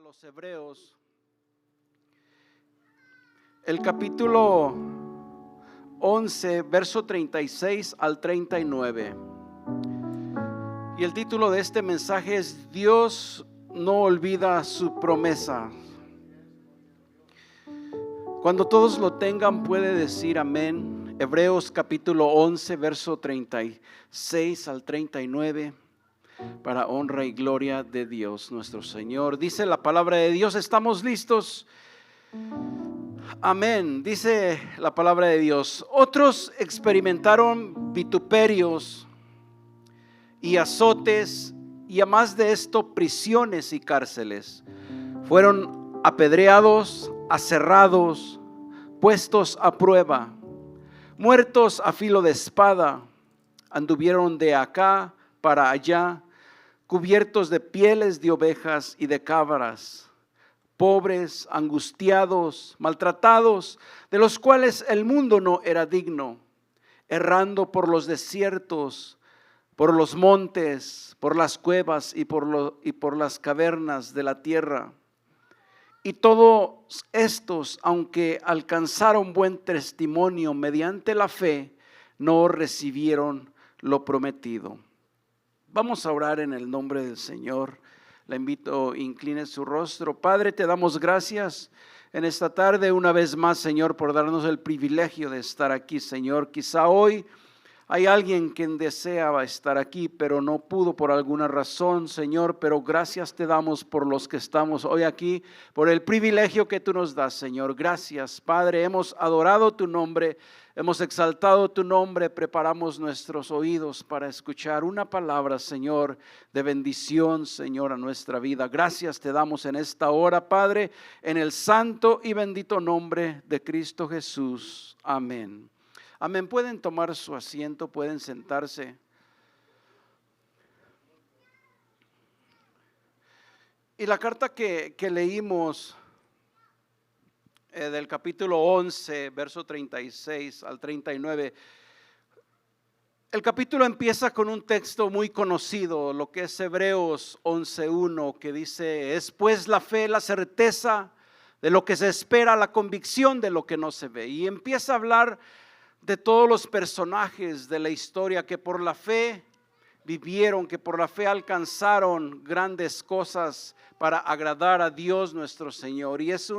los Hebreos, el capítulo 11, verso 36 al 39. Y el título de este mensaje es: Dios no olvida su promesa. Cuando todos lo tengan, puede decir amén. Hebreos capítulo 11, verso 36 al 39. Para honra y gloria de Dios nuestro Señor. Dice la palabra de Dios. ¿Estamos listos? Amén. Dice la palabra de Dios: otros experimentaron vituperios y azotes, y a más de esto prisiones y cárceles. Fueron apedreados, aserrados, puestos a prueba, muertos a filo de espada. Anduvieron de acá para allá, cubiertos de pieles de ovejas y de cabras, pobres, angustiados, maltratados, de los cuales el mundo no era digno, errando por los desiertos, por los montes, por las cuevas y por las cavernas de la tierra. Y todos estos, aunque alcanzaron buen testimonio mediante la fe, no recibieron lo prometido. Vamos a orar en el nombre del Señor. La invito, incline su rostro. Padre, te damos gracias en esta tarde una vez más, Señor, por darnos el privilegio de estar aquí, Señor. Quizá hoy hay alguien que deseaba estar aquí, pero no pudo por alguna razón, Señor, pero gracias te damos por los que estamos hoy aquí, por el privilegio que tú nos das, Señor. Gracias, Padre, hemos adorado tu nombre, hemos exaltado tu nombre, preparamos nuestros oídos para escuchar una palabra, Señor, de bendición, Señor, a nuestra vida. Gracias te damos en esta hora, Padre, en el santo y bendito nombre de Cristo Jesús. Amén. Amén. Pueden tomar su asiento, pueden sentarse. Y la carta que leímos del capítulo 11, verso 36 al 39, el capítulo empieza con un texto muy conocido, lo que es Hebreos 11:1, que dice: es pues la fe, la certeza de lo que se espera, la convicción de lo que no se ve. Y empieza a hablar de todos los personajes de la historia que por la fe vivieron, que por la fe alcanzaron grandes cosas para agradar a Dios nuestro Señor. Y es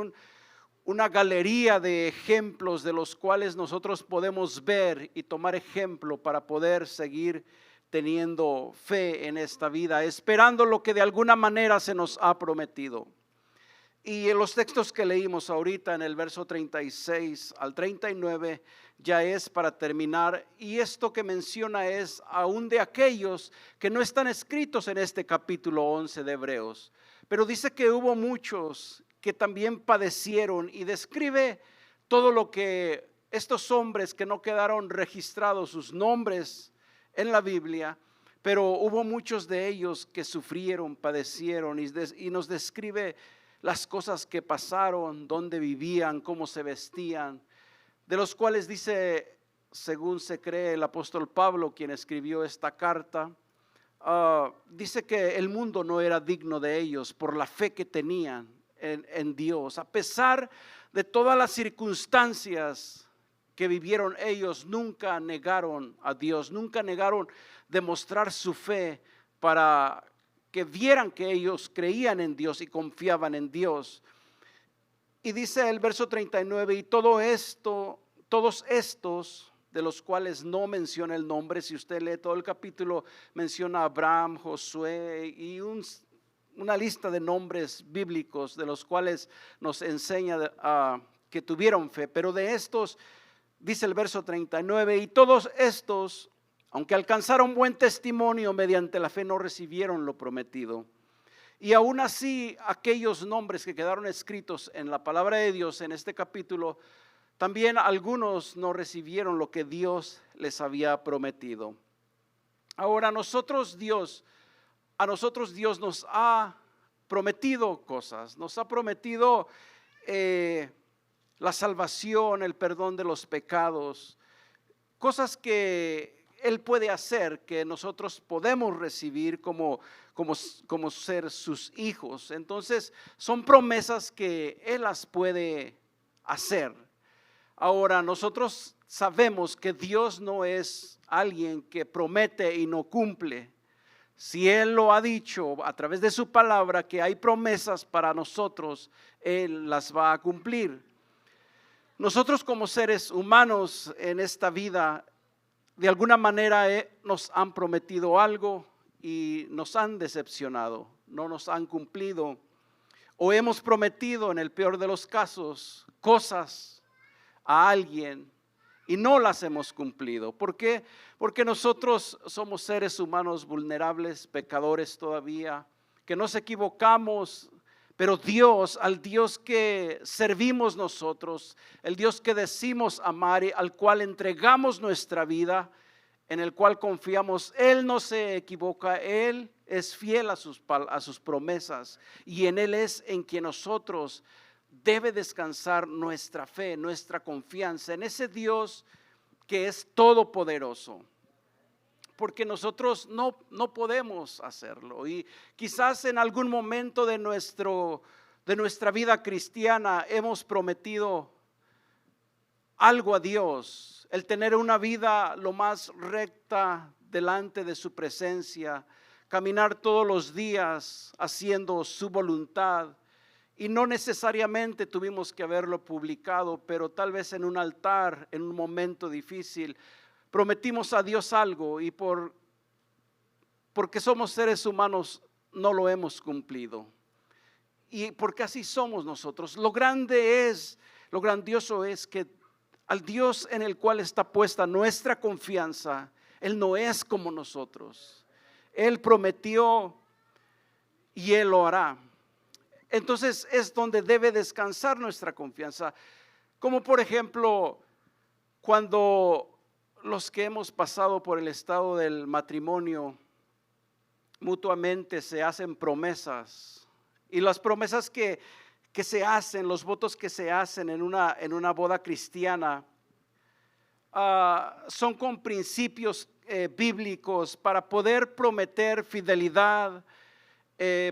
una galería de ejemplos de los cuales nosotros podemos ver y tomar ejemplo para poder seguir teniendo fe en esta vida, esperando lo que de alguna manera se nos ha prometido. Y en los textos que leímos ahorita, en el verso 36 al 39, ya es para terminar. Y esto que menciona es aún de aquellos que no están escritos en este capítulo 11 de Hebreos. Pero dice que hubo muchos que también padecieron, y describe todo lo que estos hombres que no quedaron registrados sus nombres en la Biblia, pero hubo muchos de ellos que sufrieron, padecieron, y nos describe las cosas que pasaron, dónde vivían, cómo se vestían, de los cuales dice, según se cree el apóstol Pablo, quien escribió esta carta, dice que el mundo no era digno de ellos por la fe que tenían en Dios. A pesar de todas las circunstancias que vivieron ellos, nunca negaron a Dios, nunca negaron demostrar su fe para que vieran que ellos creían en Dios y confiaban en Dios. Y dice el verso 39, y todos estos, de los cuales no menciona el nombre, si usted lee todo el capítulo, menciona a Abraham, Josué y una lista de nombres bíblicos de los cuales nos enseña que tuvieron fe. Pero de estos, dice el verso 39, y todos estos, aunque alcanzaron buen testimonio mediante la fe, no recibieron lo prometido. Y aún así, aquellos nombres que quedaron escritos en la palabra de Dios en este capítulo, también algunos no recibieron lo que Dios les había prometido. Ahora a nosotros Dios nos ha prometido cosas, nos ha prometido la salvación, el perdón de los pecados, cosas que Él puede hacer, que nosotros podemos recibir como ser sus hijos. Entonces son promesas que Él las puede hacer. Ahora nosotros sabemos que Dios no es alguien que promete y no cumple. Si Él lo ha dicho a través de su palabra que hay promesas para nosotros, Él las va a cumplir. Nosotros como seres humanos en esta vida, de alguna manera nos han prometido algo y nos han decepcionado, no nos han cumplido. O hemos prometido, en el peor de los casos, cosas a alguien y no las hemos cumplido. ¿Por qué? Porque nosotros somos seres humanos vulnerables, pecadores todavía, que nos equivocamos, pero Dios, al Dios que servimos nosotros, el Dios que decimos amar y al cual entregamos nuestra vida, en el cual confiamos, Él no se equivoca, Él es fiel a sus promesas, y en Él es en quien nosotros debe descansar nuestra fe, nuestra confianza, en ese Dios que es todopoderoso. Porque nosotros no podemos hacerlo, y quizás en algún momento de nuestra vida cristiana hemos prometido algo a Dios, el tener una vida lo más recta delante de su presencia, caminar todos los días haciendo su voluntad, y no necesariamente tuvimos que haberlo publicado, pero tal vez en un altar, en un momento difícil, prometimos a Dios algo y porque somos seres humanos no lo hemos cumplido. Y porque así somos nosotros. Lo grandioso es que al Dios en el cual está puesta nuestra confianza, Él no es como nosotros. Él prometió y Él lo hará. Entonces es donde debe descansar nuestra confianza. Como por ejemplo, cuando los que hemos pasado por el estado del matrimonio mutuamente se hacen promesas, y las promesas que se hacen, los votos que se hacen en una boda cristiana son con principios bíblicos para poder prometer fidelidad,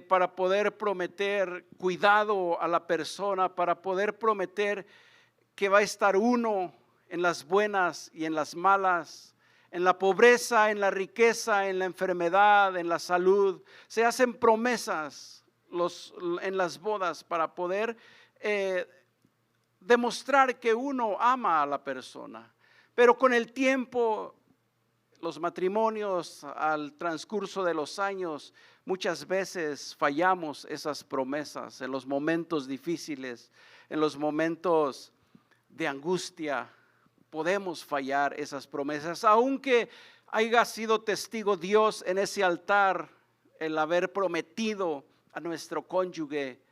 para poder prometer cuidado a la persona, para poder prometer que va a estar uno en las buenas y en las malas, en la pobreza, en la riqueza, en la enfermedad, en la salud. Se hacen promesas en las bodas para poder demostrar que uno ama a la persona. Pero con el tiempo, los matrimonios, al transcurso de los años, muchas veces fallamos esas promesas en los momentos difíciles, en los momentos de angustia. Podemos fallar esas promesas, aunque haya sido testigo Dios en ese altar, el haber prometido a nuestro cónyuge,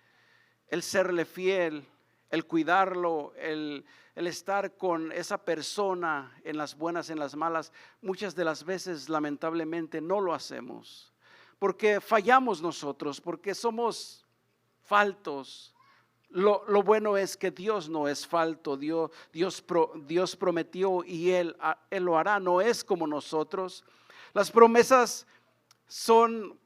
el serle fiel, el cuidarlo, el estar con esa persona en las buenas, en las malas. Muchas de las veces lamentablemente no lo hacemos, porque fallamos nosotros, porque somos faltos. Lo bueno es que Dios no es falto. Dios prometió y Él lo hará, no es como nosotros. Las promesas son,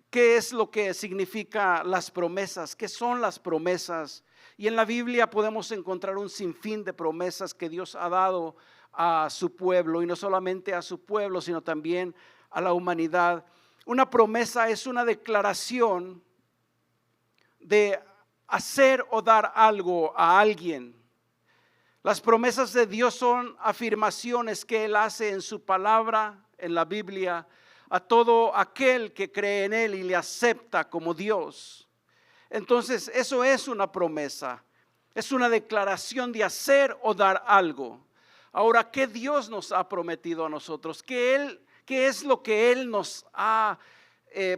¿qué es lo que significa las promesas? ¿Qué son las promesas? Y en la Biblia podemos encontrar un sinfín de promesas que Dios ha dado a su pueblo, y no solamente a su pueblo, sino también a la humanidad. Una promesa es una declaración de hacer o dar algo a alguien. Las promesas de Dios son afirmaciones que Él hace en su palabra, en la Biblia, a todo aquel que cree en Él y le acepta como Dios. Entonces eso es una promesa, es una declaración de hacer o dar algo. Ahora, ¿qué Dios nos ha prometido a nosotros? ¿Qué es lo que Él nos ha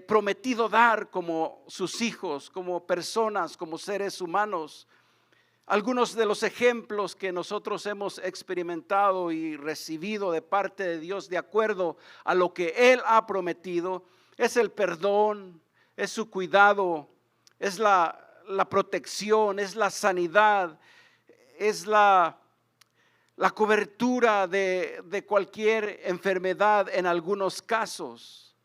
prometido dar como sus hijos, como personas, como seres humanos? Algunos de los ejemplos que nosotros hemos experimentado y recibido de parte de Dios de acuerdo a lo que Él ha prometido es el perdón, es su cuidado, es la protección, es la sanidad, es la la cobertura de cualquier enfermedad en algunos casos.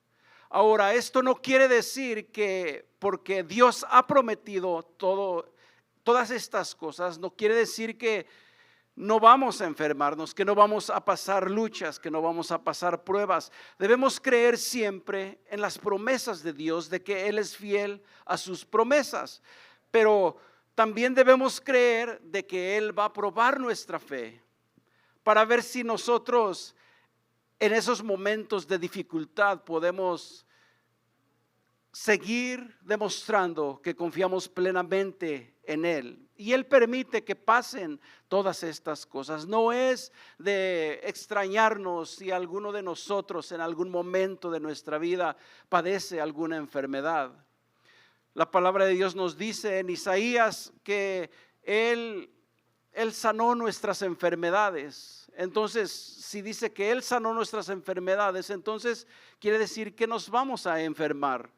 Ahora, esto no quiere decir que porque Dios ha prometido todas estas cosas, no quiere decir que no vamos a enfermarnos, que no vamos a pasar luchas, que no vamos a pasar pruebas. Debemos creer siempre en las promesas de Dios, de que Él es fiel a sus promesas. Pero también debemos creer de que Él va a probar nuestra fe para ver si nosotros en esos momentos de dificultad podemos seguir demostrando que confiamos plenamente en Él. Y Él permite que pasen todas estas cosas. No es de extrañarnos si alguno de nosotros en algún momento de nuestra vida padece alguna enfermedad. La palabra de Dios nos dice en Isaías que Él sanó nuestras enfermedades. Entonces, si dice que Él sanó nuestras enfermedades, entonces quiere decir que nos vamos a enfermar.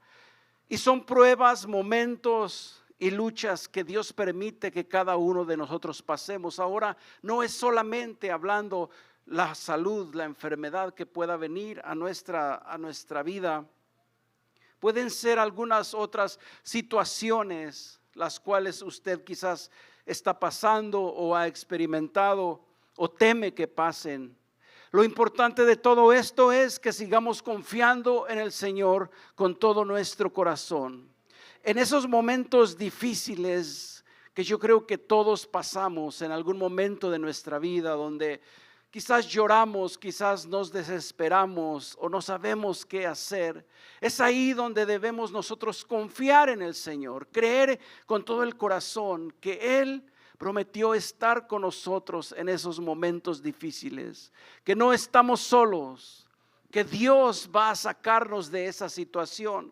Y son pruebas, momentos y luchas que Dios permite que cada uno de nosotros pasemos. Ahora, no es solamente hablando la salud, la enfermedad que pueda venir a nuestra vida. Pueden ser algunas otras situaciones las cuales usted quizás está pasando o ha experimentado o teme que pasen. Lo importante de todo esto es que sigamos confiando en el Señor con todo nuestro corazón. En esos momentos difíciles que yo creo que todos pasamos en algún momento de nuestra vida, donde quizás lloramos, quizás nos desesperamos o no sabemos qué hacer, es ahí donde debemos nosotros confiar en el Señor, creer con todo el corazón que Él prometió estar con nosotros en esos momentos difíciles, que no estamos solos, que Dios va a sacarnos de esa situación.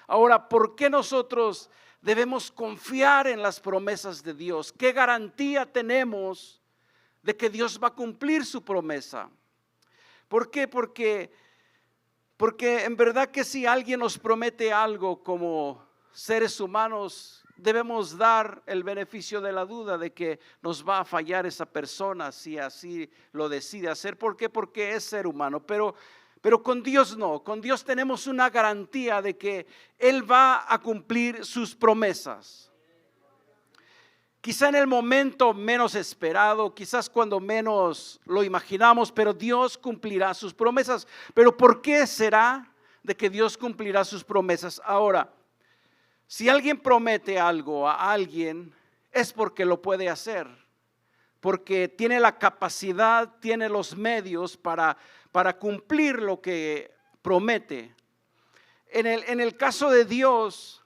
Ahora, ¿por qué nosotros debemos confiar en las promesas de Dios? ¿Qué garantía tenemos de que Dios va a cumplir su promesa? ¿Por qué? Porque en verdad que si alguien nos promete algo como seres humanos, debemos dar el beneficio de la duda de que nos va a fallar esa persona si así lo decide hacer. ¿Por qué? Porque es ser humano. Pero con Dios no, con Dios tenemos una garantía de que Él va a cumplir sus promesas. Quizá en el momento menos esperado, quizás cuando menos lo imaginamos, pero Dios cumplirá sus promesas. Pero ¿por qué será de que Dios cumplirá sus promesas? Ahora, si alguien promete algo a alguien, es porque lo puede hacer, porque tiene la capacidad, tiene los medios para cumplir lo que promete. En el caso de Dios,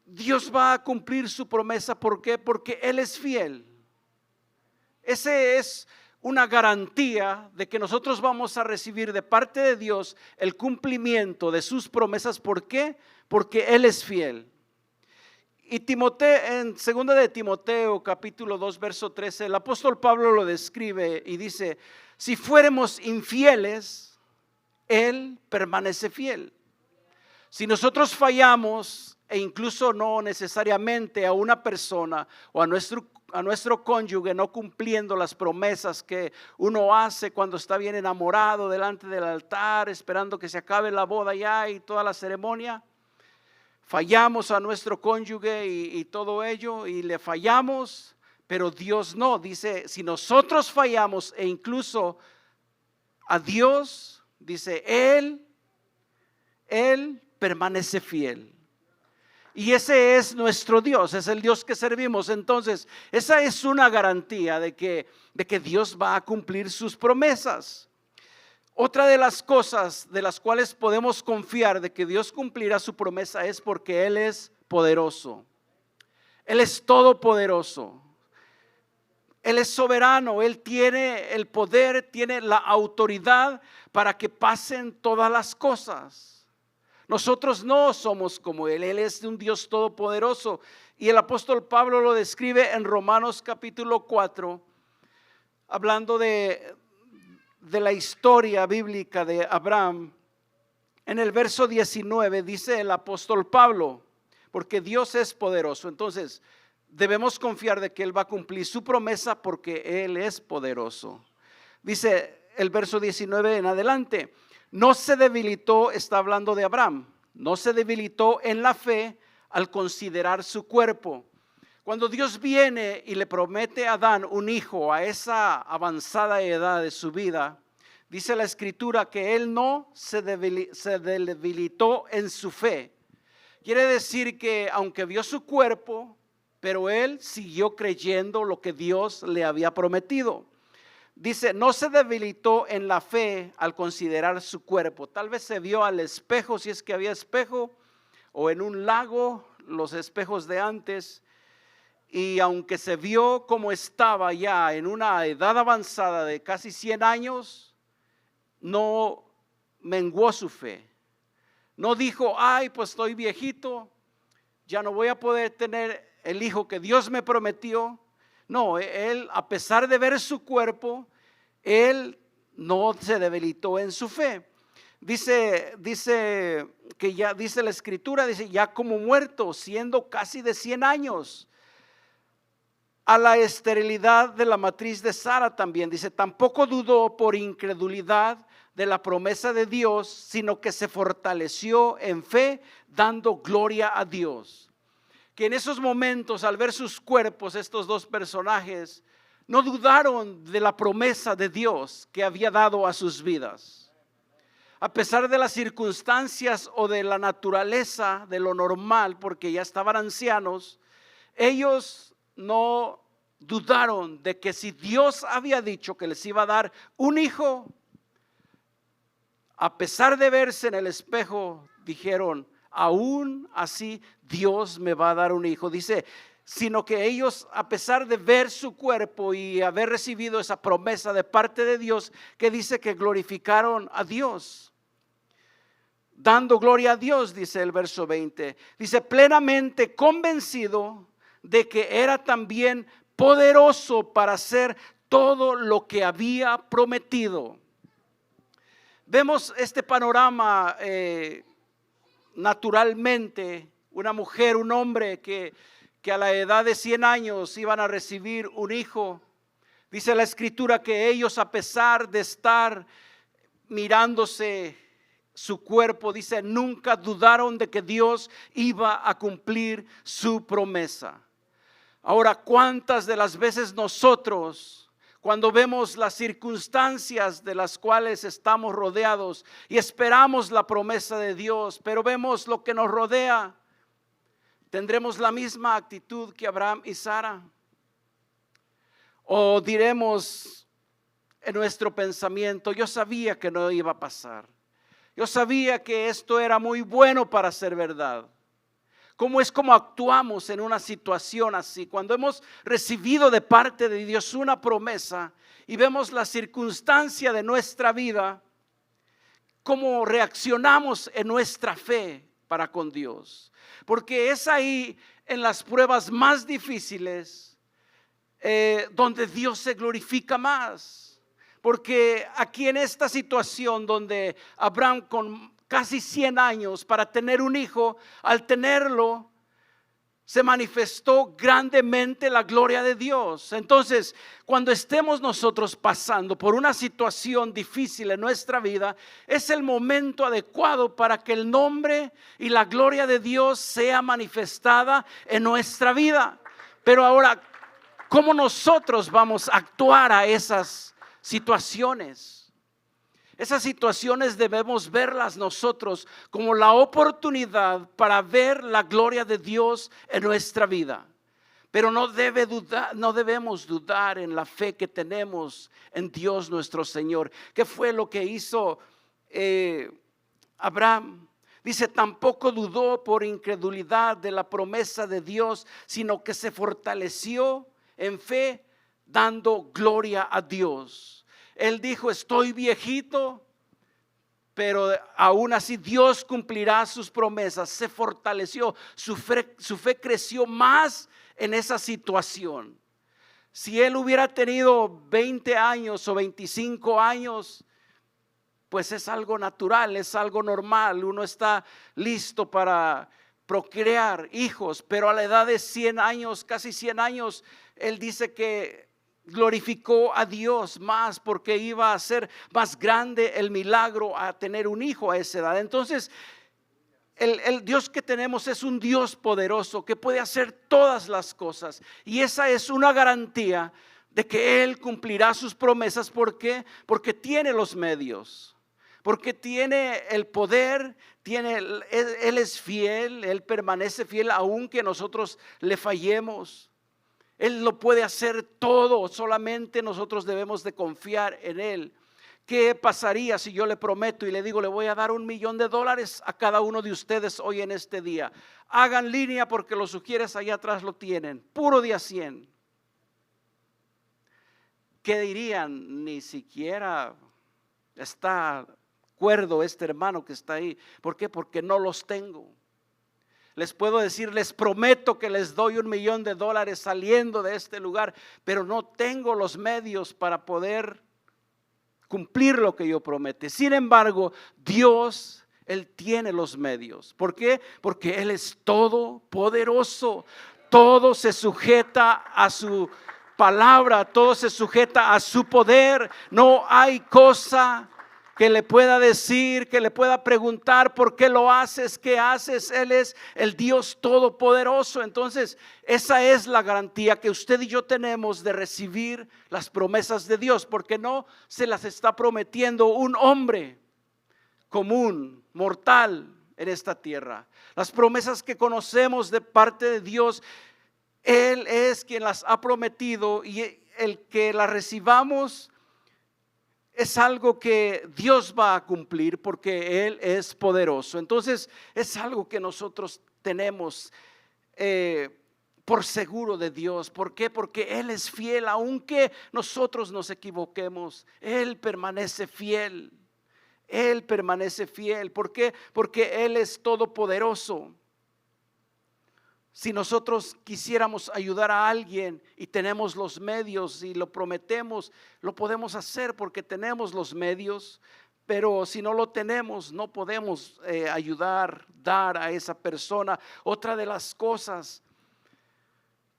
Dios va a cumplir su promesa. ¿Por qué? Porque Él es fiel. Ese es una garantía de que nosotros vamos a recibir de parte de Dios el cumplimiento de sus promesas. ¿Por qué? Porque Él es fiel. Y Timoteo, en 2 de Timoteo capítulo 2 verso 13, el apóstol Pablo lo describe y dice: si fuéramos infieles, Él permanece fiel. Si nosotros fallamos, e incluso no necesariamente a una persona o a nuestro cónyuge, no cumpliendo las promesas que uno hace cuando está bien enamorado delante del altar, esperando que se acabe la boda ya y toda la ceremonia, fallamos a nuestro cónyuge y todo ello, y le fallamos, pero Dios no. Dice, si nosotros fallamos e incluso a Dios, dice, Él permanece fiel. Y ese es nuestro Dios, es el Dios que servimos. Entonces, esa es una garantía de que Dios va a cumplir sus promesas. Otra de las cosas de las cuales podemos confiar de que Dios cumplirá su promesa es porque Él es poderoso. Él es todopoderoso. Él es soberano. Él tiene el poder, tiene la autoridad para que pasen todas las cosas. Nosotros no somos como Él. Él es un Dios todopoderoso. Y el apóstol Pablo lo describe en Romanos capítulo 4, hablando de la historia bíblica de Abraham. En el verso 19 dice el apóstol Pablo, porque Dios es poderoso. Entonces, debemos confiar de que Él va a cumplir su promesa porque Él es poderoso. Dice el verso 19 en adelante, no se debilitó, está hablando de Abraham, no se debilitó en la fe al considerar su cuerpo. Cuando Dios viene y le promete a Adán un hijo a esa avanzada edad de su vida, dice la Escritura que él no se debilitó en su fe. Quiere decir que aunque vio su cuerpo, pero él siguió creyendo lo que Dios le había prometido. Dice, no se debilitó en la fe al considerar su cuerpo. Tal vez se vio al espejo, si es que había espejo, o en un lago, los espejos de antes. Y aunque se vio como estaba ya en una edad avanzada de casi 100 años, no menguó su fe. No dijo, ay, pues estoy viejito, ya no voy a poder tener el hijo que Dios me prometió. No, él, a pesar de ver su cuerpo, él no se debilitó en su fe. Dice que ya, dice la Escritura, dice ya como muerto, siendo casi de 100 años. A la esterilidad de la matriz de Sara también, dice, tampoco dudó por incredulidad de la promesa de Dios, sino que se fortaleció en fe, dando gloria a Dios. Que en esos momentos, al ver sus cuerpos, estos dos personajes no dudaron de la promesa de Dios que había dado a sus vidas. A pesar de las circunstancias o de la naturaleza de lo normal, porque ya estaban ancianos, ellos no dudaron de que si Dios había dicho que les iba a dar un hijo, a pesar de verse en el espejo, dijeron, aún así Dios me va a dar un hijo. Dice, sino que ellos, a pesar de ver su cuerpo y haber recibido esa promesa de parte de Dios, que dice que glorificaron a Dios, dando gloria a Dios, dice el verso 20. Dice, plenamente convencido de que era también poderoso para hacer todo lo que había prometido. Vemos este panorama naturalmente, una mujer, un hombre que a la edad de 100 años iban a recibir un hijo. Dice la Escritura que ellos, a pesar de estar mirándose su cuerpo, dice, nunca dudaron de que Dios iba a cumplir su promesa. Ahora, ¿cuántas de las veces nosotros, cuando vemos las circunstancias de las cuales estamos rodeados y esperamos la promesa de Dios, pero vemos lo que nos rodea, tendremos la misma actitud que Abraham y Sara? O diremos en nuestro pensamiento, yo sabía que no iba a pasar, yo sabía que esto era muy bueno para ser verdad. ¿Cómo es como actuamos en una situación así? Cuando hemos recibido de parte de Dios una promesa y vemos la circunstancia de nuestra vida, ¿cómo reaccionamos en nuestra fe para con Dios? Porque es ahí en las pruebas más difíciles donde Dios se glorifica más. Porque aquí en esta situación donde Abraham con casi 100 años para tener un hijo, al tenerlo se manifestó grandemente la gloria de Dios. Entonces, cuando estemos nosotros pasando por una situación difícil en nuestra vida, es el momento adecuado para que el nombre y la gloria de Dios sea manifestada en nuestra vida. Pero ahora, ¿cómo nosotros vamos a actuar a esas situaciones? Esas situaciones debemos verlas nosotros como la oportunidad para ver la gloria de Dios en nuestra vida. Pero no debemos dudar en la fe que tenemos en Dios nuestro Señor. ¿Qué fue lo que hizo Abraham? Dice, tampoco dudó por incredulidad de la promesa de Dios, sino que se fortaleció en fe, dando gloria a Dios. Él dijo, estoy viejito, pero aún así Dios cumplirá sus promesas. Se fortaleció, su fe creció más en esa situación. Si él hubiera tenido 20 años o 25 años, pues es algo natural, es algo normal. Uno está listo para procrear hijos, pero a la edad de 100 años, casi 100 años, él dice que glorificó a Dios más porque iba a ser más grande el milagro a tener un hijo a esa edad. Entonces, el Dios que tenemos es un Dios poderoso que puede hacer todas las cosas, y esa es una garantía de que Él cumplirá sus promesas. ¿Por qué? Porque tiene los medios, porque tiene el poder, Él es fiel, Él permanece fiel aunque nosotros le fallemos. Él lo puede hacer todo, solamente nosotros debemos de confiar en Él. ¿Qué pasaría si yo le prometo y le digo, le voy a dar $1,000,000 a cada uno de ustedes hoy en este día? Hagan línea porque los sugieres allá atrás lo tienen, puro día 100. ¿Qué dirían? Ni siquiera está cuerdo este hermano que está ahí. ¿Por qué? Porque no los tengo. Les puedo decir, les prometo que les doy $1,000,000 saliendo de este lugar, pero no tengo los medios para poder cumplir lo que yo prometí. Sin embargo, Dios, Él tiene los medios. ¿Por qué? Porque Él es todopoderoso. Todo se sujeta a su palabra, todo se sujeta a su poder. No hay cosa que le pueda decir, que le pueda preguntar por qué lo haces, qué haces. Él es el Dios todopoderoso. Entonces, esa es la garantía que usted y yo tenemos de recibir las promesas de Dios, porque no se las está prometiendo un hombre común, mortal en esta tierra. Las promesas que conocemos de parte de Dios, Él es quien las ha prometido, y el que las recibamos es algo que Dios va a cumplir porque Él es poderoso. Entonces es algo que nosotros tenemos por seguro de Dios. ¿Por qué? Porque Él es fiel, aunque nosotros nos equivoquemos. Él permanece fiel. Él permanece fiel. ¿Por qué? Porque Él es todopoderoso. Si nosotros quisiéramos ayudar a alguien y tenemos los medios y lo prometemos, lo podemos hacer porque tenemos los medios. Pero si no lo tenemos, no podemos ayudar, dar a esa persona. Otra de las cosas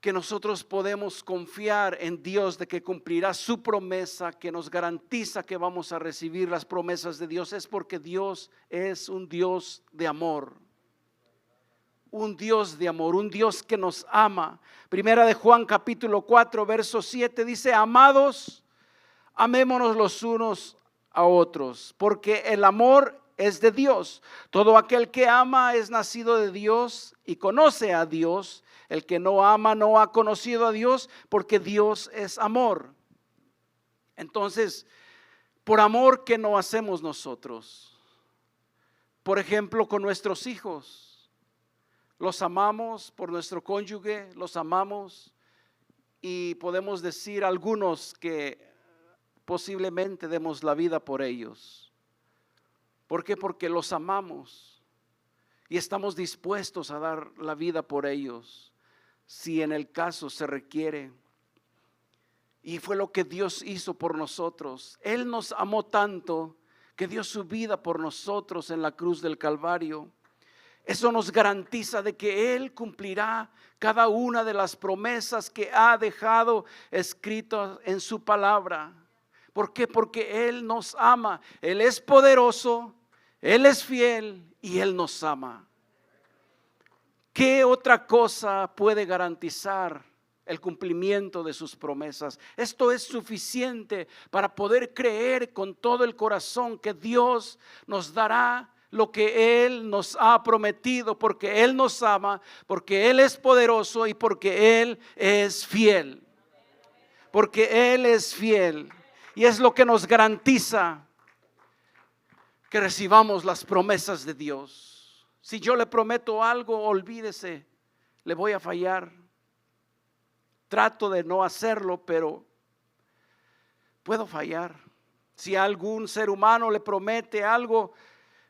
que nosotros podemos confiar en Dios de que cumplirá su promesa, que nos garantiza que vamos a recibir las promesas de Dios, es porque Dios es un Dios de amor. Un Dios de amor, un Dios que nos ama. Primera de Juan capítulo 4 verso 7 dice: amados, amémonos los unos a otros, porque el amor es de Dios. Todo aquel que ama es nacido de Dios y conoce a Dios. El que no ama no ha conocido a Dios, porque Dios es amor. Entonces, por amor, ¿qué no hacemos nosotros? Por ejemplo, con nuestros hijos. Los amamos por nuestro cónyuge, los amamos, y podemos decir algunos que posiblemente demos la vida por ellos. ¿Por qué? Porque los amamos y estamos dispuestos a dar la vida por ellos, si en el caso se requiere. Y fue lo que Dios hizo por nosotros. Él nos amó tanto que dio su vida por nosotros en la cruz del Calvario. Eso nos garantiza de que Él cumplirá cada una de las promesas que ha dejado escritas en su palabra. ¿Por qué? Porque Él nos ama. Él es poderoso, Él es fiel y Él nos ama. ¿Qué otra cosa puede garantizar el cumplimiento de sus promesas? Esto es suficiente para poder creer con todo el corazón que Dios nos dará lo que Él nos ha prometido, porque Él nos ama, porque Él es poderoso y porque Él es fiel. Porque Él es fiel. Y es lo que nos garantiza que recibamos las promesas de Dios. Si yo le prometo algo, olvídese, le voy a fallar. Trato de no hacerlo, pero puedo fallar. Si algún ser humano le promete algo,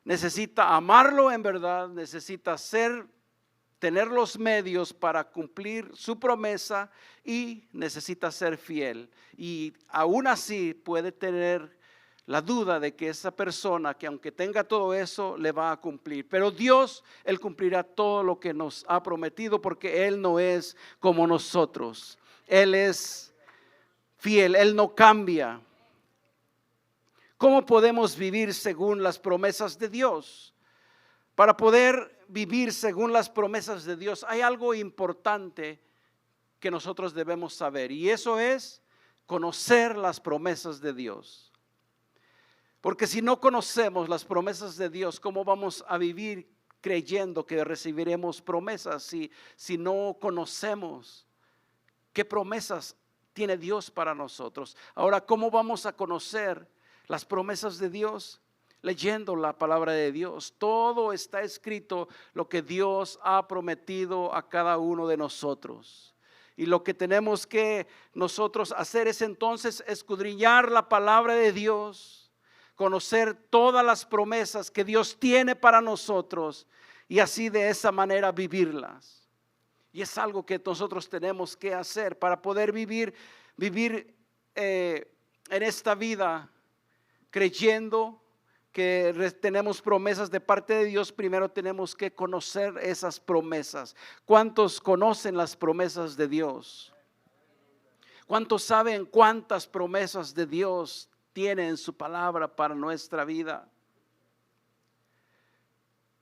necesita amarlo en verdad, necesita tener los medios para cumplir su promesa y necesita ser fiel. Y aún así puede tener la duda de que esa persona, que aunque tenga todo eso, le va a cumplir. Pero Dios, Él cumplirá todo lo que nos ha prometido, porque Él no es como nosotros. Él es fiel, Él no cambia. ¿Cómo podemos vivir según las promesas de Dios? Para poder vivir según las promesas de Dios, hay algo importante que nosotros debemos saber, y eso es conocer las promesas de Dios. Porque si no conocemos las promesas de Dios, ¿cómo vamos a vivir creyendo que recibiremos promesas si no conocemos qué promesas tiene Dios para nosotros? Ahora, ¿cómo vamos a conocer las promesas de Dios? Leyendo la palabra de Dios. Todo está escrito, lo que Dios ha prometido a cada uno de nosotros. Y lo que tenemos que nosotros hacer es entonces escudriñar la palabra de Dios, conocer todas las promesas que Dios tiene para nosotros y así de esa manera vivirlas. Y es algo que nosotros tenemos que hacer para poder vivir en esta vida creyendo que tenemos promesas de parte de Dios. Primero tenemos que conocer esas promesas. ¿Cuántos conocen las promesas de Dios? ¿Cuántos saben cuántas promesas de Dios tiene en su palabra para nuestra vida?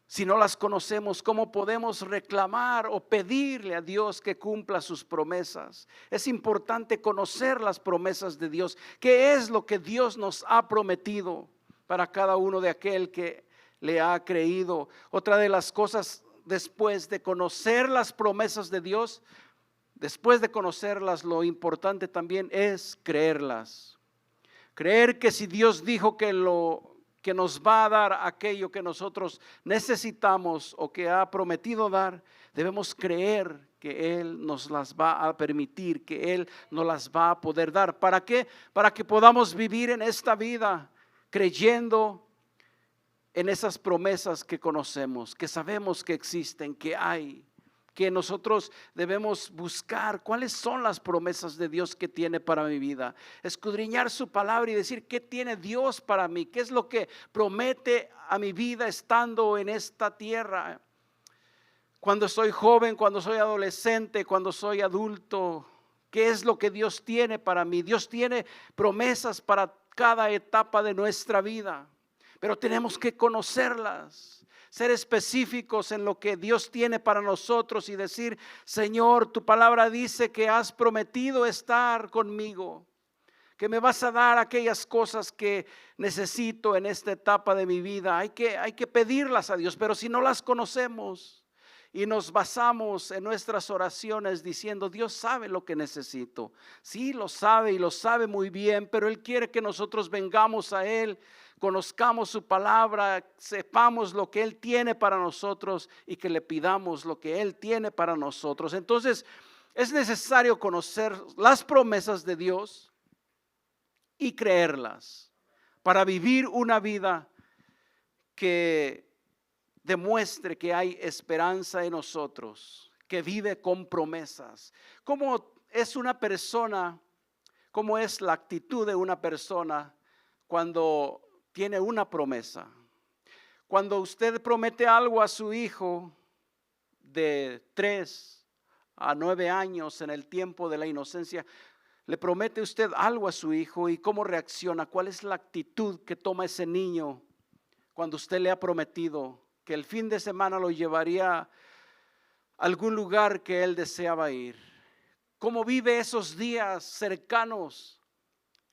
Si no las conocemos, ¿cómo podemos reclamar o pedirle a Dios que cumpla sus promesas? Es importante conocer las promesas de Dios. ¿Qué es lo que Dios nos ha prometido para cada uno de aquel que le ha creído? Otra de las cosas, después de conocer las promesas de Dios, después de conocerlas, lo importante también es creerlas. Creer que si Dios dijo que nos va a dar aquello que nosotros necesitamos o que ha prometido dar, debemos creer que Él nos las va a permitir, que Él nos las va a poder dar. ¿Para qué? Para que podamos vivir en esta vida creyendo en esas promesas que conocemos, que sabemos que existen, que hay, que nosotros debemos buscar cuáles son las promesas de Dios que tiene para mi vida, escudriñar su palabra y decir qué tiene Dios para mí, qué es lo que promete a mi vida estando en esta tierra. Cuando soy joven, cuando soy adolescente, cuando soy adulto, ¿qué es lo que Dios tiene para mí? Dios tiene promesas para cada etapa de nuestra vida, pero tenemos que conocerlas, ser específicos en lo que Dios tiene para nosotros y decir: Señor, tu palabra dice que has prometido estar conmigo, que me vas a dar aquellas cosas que necesito en esta etapa de mi vida. Hay que pedirlas a Dios, pero si no las conocemos y nos basamos en nuestras oraciones diciendo: Dios sabe lo que necesito. Sí, lo sabe y lo sabe muy bien, pero Él quiere que nosotros vengamos a Él, conozcamos su palabra, sepamos lo que Él tiene para nosotros y que le pidamos lo que Él tiene para nosotros. Entonces, es necesario conocer las promesas de Dios y creerlas para vivir una vida que demuestre que hay esperanza en nosotros, que vive con promesas. ¿Cómo es una persona? ¿Cómo es la actitud de una persona cuando tiene una promesa? Cuando usted promete algo a su hijo de 3 a 9 años, en el tiempo de la inocencia, le promete usted algo a su hijo, y cómo reacciona, cuál es la actitud que toma ese niño cuando usted le ha prometido que el fin de semana lo llevaría a algún lugar que él deseaba ir. ¿Cómo vive esos días cercanos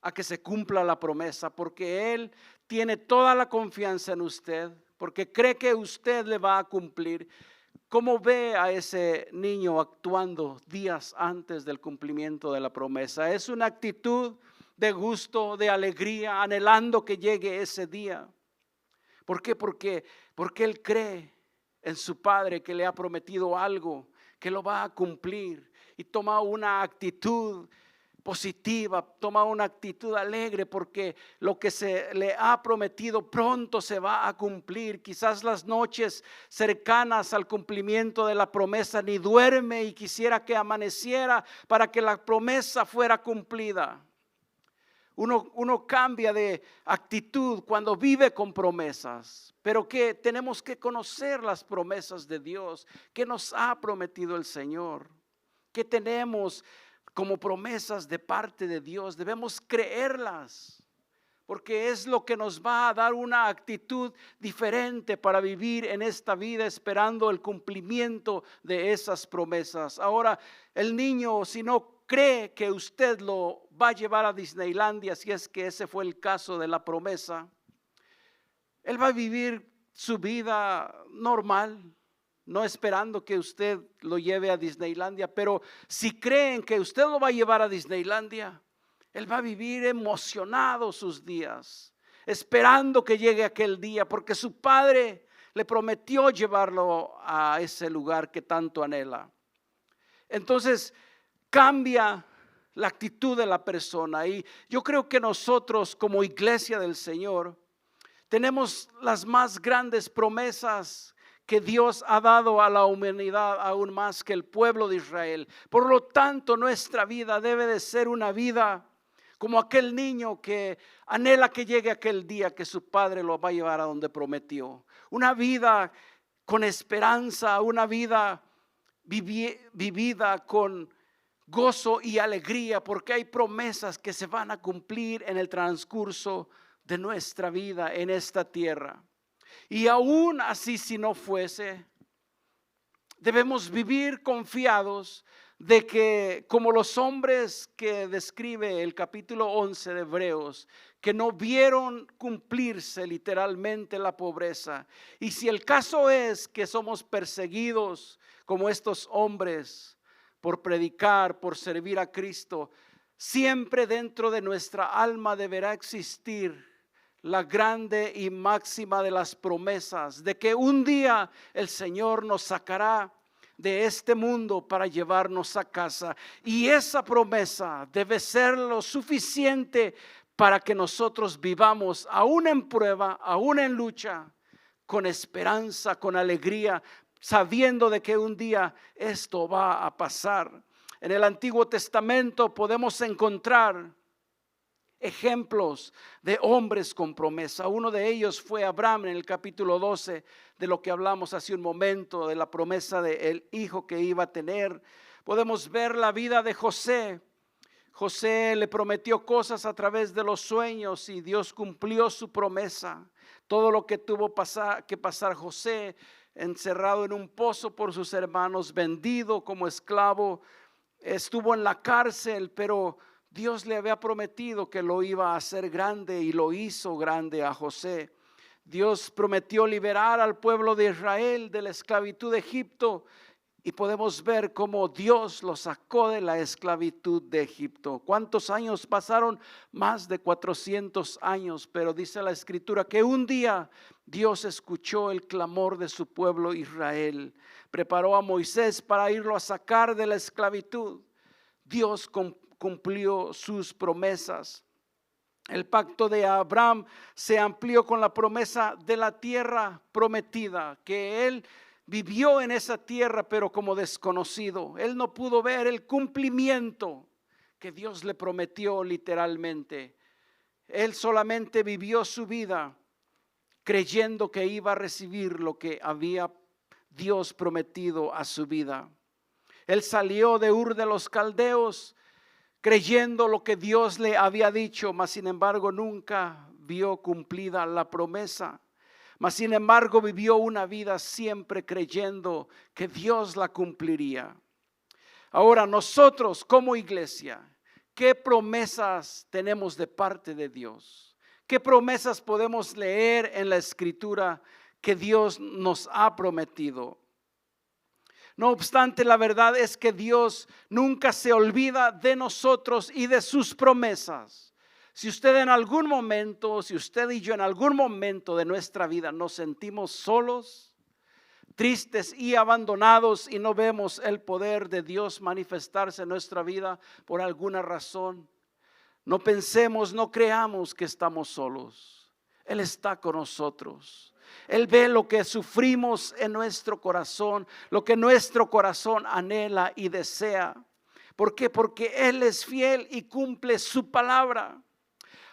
a que se cumpla la promesa? Porque él tiene toda la confianza en usted, porque cree que usted le va a cumplir. ¿Cómo ve a ese niño actuando días antes del cumplimiento de la promesa? Es una actitud de gusto, de alegría, anhelando que llegue ese día. ¿Por qué? Porque él cree en su Padre que le ha prometido algo, que lo va a cumplir, y toma una actitud positiva, toma una actitud alegre, porque lo que se le ha prometido pronto se va a cumplir. Quizás las noches cercanas al cumplimiento de la promesa ni duerme y quisiera que amaneciera para que la promesa fuera cumplida. Uno cambia de actitud cuando vive con promesas, pero que tenemos que conocer las promesas de Dios que nos ha prometido el Señor, que tenemos como promesas de parte de Dios. Debemos creerlas, porque es lo que nos va a dar una actitud diferente para vivir en esta vida esperando el cumplimiento de esas promesas. Ahora, el niño, si no cree que usted lo va a llevar a Disneylandia, si es que ese fue el caso de la promesa, él va a vivir su vida normal, no esperando que usted lo lleve a Disneylandia. Pero si creen que usted lo va a llevar a Disneylandia, él va a vivir emocionado sus días, esperando que llegue aquel día, porque su padre le prometió llevarlo a ese lugar que tanto anhela. Entonces cambia la actitud de la persona, y yo creo que nosotros como iglesia del Señor tenemos las más grandes promesas que Dios ha dado a la humanidad, aún más que el pueblo de Israel. Por lo tanto, nuestra vida debe de ser una vida como aquel niño que anhela que llegue aquel día que su padre lo va a llevar a donde prometió. Una vida con esperanza, una vida vivida con gozo y alegría, porque hay promesas que se van a cumplir en el transcurso de nuestra vida en esta tierra. Y aún así, si no fuese, debemos vivir confiados de que, como los hombres que describe el capítulo 11 de Hebreos, que no vieron cumplirse literalmente la pobreza. Y si el caso es que somos perseguidos como estos hombres por predicar, por servir a Cristo, siempre dentro de nuestra alma deberá existir la grande y máxima de las promesas de que un día el Señor nos sacará de este mundo para llevarnos a casa. Y esa promesa debe ser lo suficiente para que nosotros vivamos aún en prueba, aún en lucha, con esperanza, con alegría, sabiendo de que un día esto va a pasar. En el Antiguo Testamento podemos encontrar ejemplos de hombres con promesa. Uno de ellos fue Abraham en el capítulo 12, de lo que hablamos hace un momento, de la promesa del hijo que iba a tener. Podemos ver la vida de José. José le prometió cosas a través de los sueños y Dios cumplió su promesa. Todo lo que tuvo que pasar José, encerrado en un pozo por sus hermanos, vendido como esclavo, estuvo en la cárcel, pero Dios le había prometido que lo iba a hacer grande y lo hizo grande a José. Dios prometió liberar al pueblo de Israel de la esclavitud de Egipto, y podemos ver cómo Dios lo sacó de la esclavitud de Egipto. ¿Cuántos años pasaron? Más de 400 años, pero dice la Escritura que un día Dios escuchó el clamor de su pueblo Israel. Preparó a Moisés para irlo a sacar de la esclavitud. Dios cumplió sus promesas. El pacto de Abraham se amplió con la promesa de la tierra prometida, que él vivió en esa tierra pero como desconocido. Él no pudo ver el cumplimiento que Dios le prometió literalmente. Él solamente vivió su vida creyendo que iba a recibir lo que había Dios prometido a su vida. Él salió de Ur de los Caldeos creyendo lo que Dios le había dicho, mas sin embargo nunca vio cumplida la promesa. Mas sin embargo vivió una vida siempre creyendo que Dios la cumpliría. Ahora nosotros como iglesia, ¿qué promesas tenemos de parte de Dios? ¿Qué promesas podemos leer en la Escritura que Dios nos ha prometido? No obstante, la verdad es que Dios nunca se olvida de nosotros y de sus promesas. Si usted en algún momento, si usted y yo en algún momento de nuestra vida nos sentimos solos, tristes y abandonados y no vemos el poder de Dios manifestarse en nuestra vida por alguna razón, no pensemos, no creamos que estamos solos. Él está con nosotros. Él ve lo que sufrimos en nuestro corazón, lo que nuestro corazón anhela y desea. ¿Por qué? Porque Él es fiel y cumple su palabra.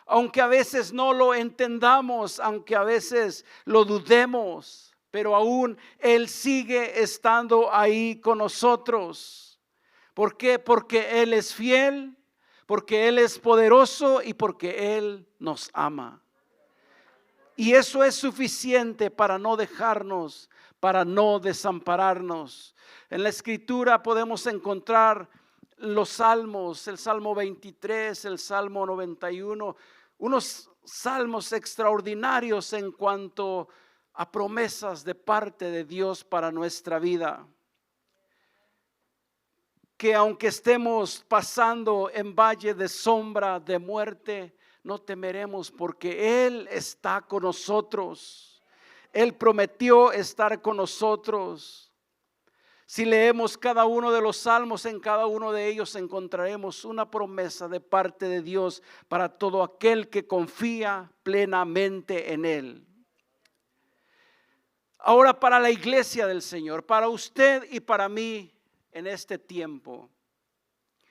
aunque a veces no lo entendamos, aunque a veces lo dudemos, pero aún Él sigue estando ahí con nosotros. ¿Por qué? Porque Él es fiel, porque Él es poderoso y porque Él nos ama. Y eso es suficiente para no dejarnos, para no desampararnos. En la Escritura podemos encontrar los salmos, el Salmo 23, el Salmo 91, unos salmos extraordinarios en cuanto a promesas de parte de Dios para nuestra vida. Que aunque estemos pasando en valle de sombra, de muerte, no temeremos porque Él está con nosotros. Él prometió estar con nosotros. Si leemos cada uno de los salmos, en cada uno de ellos encontraremos una promesa de parte de Dios para todo aquel que confía plenamente en Él. Ahora, para la iglesia del Señor, para usted y para mí en este tiempo,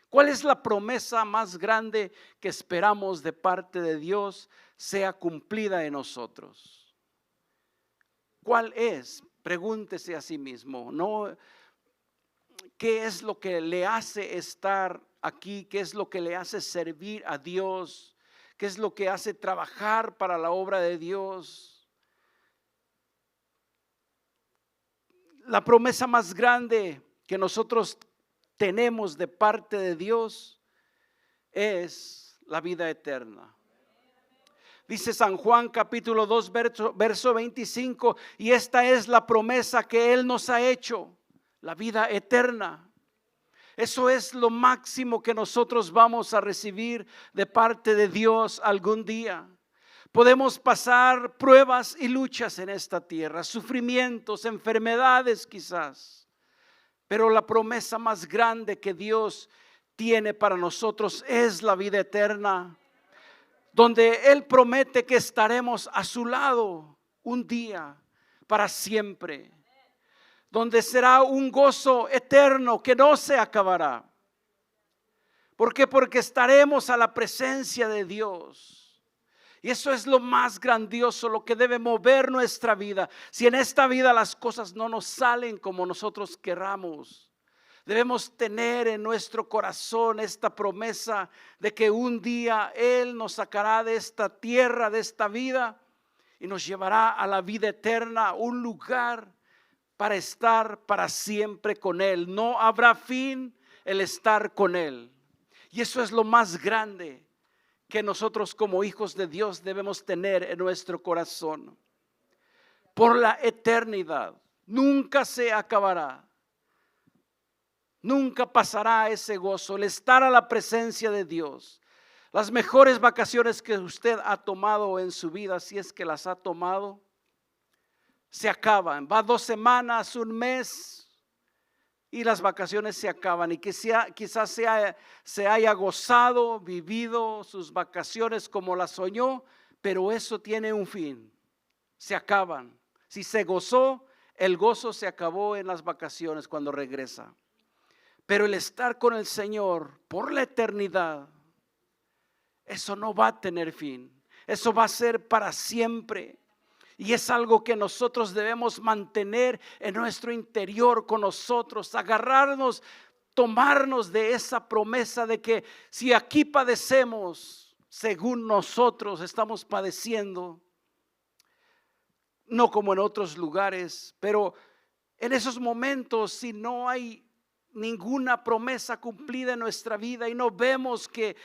¿cuál es la promesa más grande que esperamos de parte de Dios sea cumplida en nosotros? ¿Cuál es? Pregúntese a sí mismo, ¿no? ¿Qué es lo que le hace estar aquí? ¿Qué es lo que le hace servir a Dios? ¿Qué es lo que hace trabajar para la obra de Dios? La promesa más grande que nosotros tenemos de parte de Dios es la vida eterna. Dice San Juan capítulo 2 verso 25, y esta es la promesa que Él nos ha hecho, la vida eterna. Eso es lo máximo que nosotros vamos a recibir de parte de Dios algún día. Podemos pasar pruebas y luchas en esta tierra, sufrimientos, enfermedades quizás, pero la promesa más grande que Dios tiene para nosotros es la vida eterna, donde Él promete que estaremos a su lado un día para siempre, donde será un gozo eterno que no se acabará. ¿Por qué? Porque estaremos a la presencia de Dios. Y eso es lo más grandioso, lo que debe mover nuestra vida. Si en esta vida las cosas no nos salen como nosotros queramos, debemos tener en nuestro corazón esta promesa de que un día Él nos sacará de esta tierra, de esta vida, y nos llevará a la vida eterna, un lugar para estar para siempre con Él. No habrá fin el estar con Él. Y eso es lo más grande que nosotros como hijos de Dios debemos tener en nuestro corazón. Por la eternidad, nunca se acabará. Nunca pasará ese gozo, el estar a la presencia de Dios. Las mejores vacaciones que usted ha tomado en su vida, si es que las ha tomado, se acaban. Va 2 semanas, un mes y las vacaciones se acaban. Y quizás se haya gozado, vivido sus vacaciones como las soñó, pero eso tiene un fin. Se acaban. Si se gozó, el gozo se acabó en las vacaciones cuando regresa. Pero el estar con el Señor por la eternidad, eso no va a tener fin. Eso va a ser para siempre. Y es algo que nosotros debemos mantener en nuestro interior con nosotros, agarrarnos, tomarnos de esa promesa de que si aquí padecemos, según nosotros estamos padeciendo, no como en otros lugares, pero en esos momentos, si no hay ninguna promesa cumplida en nuestra vida y no vemos que